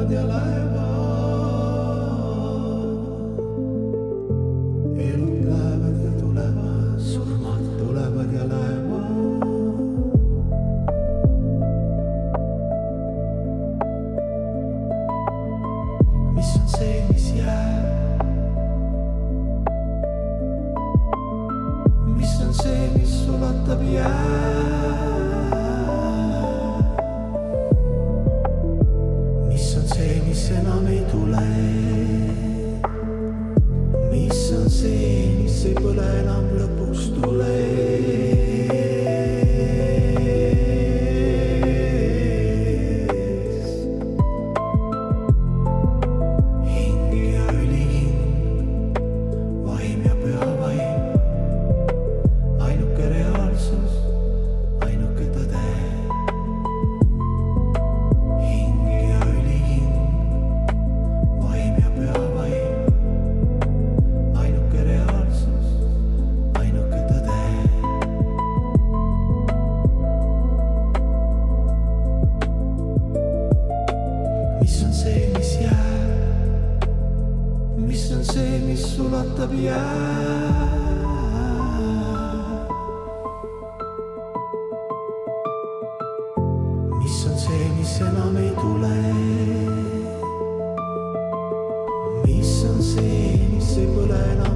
tulevad ja lähevad. Elud lähevad ja tulevad, surmad tulevad ja lähevad. Mis on see, mis jääb? Mis on see, mis sulatab jääb? Mis on see, mis enam ei tule? Mis on see, mis ei põle enam lõpuks tule? Hing ja ülihing, vaim ja püha vaim, ainuke reaalsus, ainuke tõde. Hing ja ülihing, vaim ja püha vaim, ainuke reaalsus, ainuke tõde. Mis on see, mis jääb? Mis on see, mis sulatab jääb? Mis on see, mis enam ei tule? Mis on see, mis ei põle enam?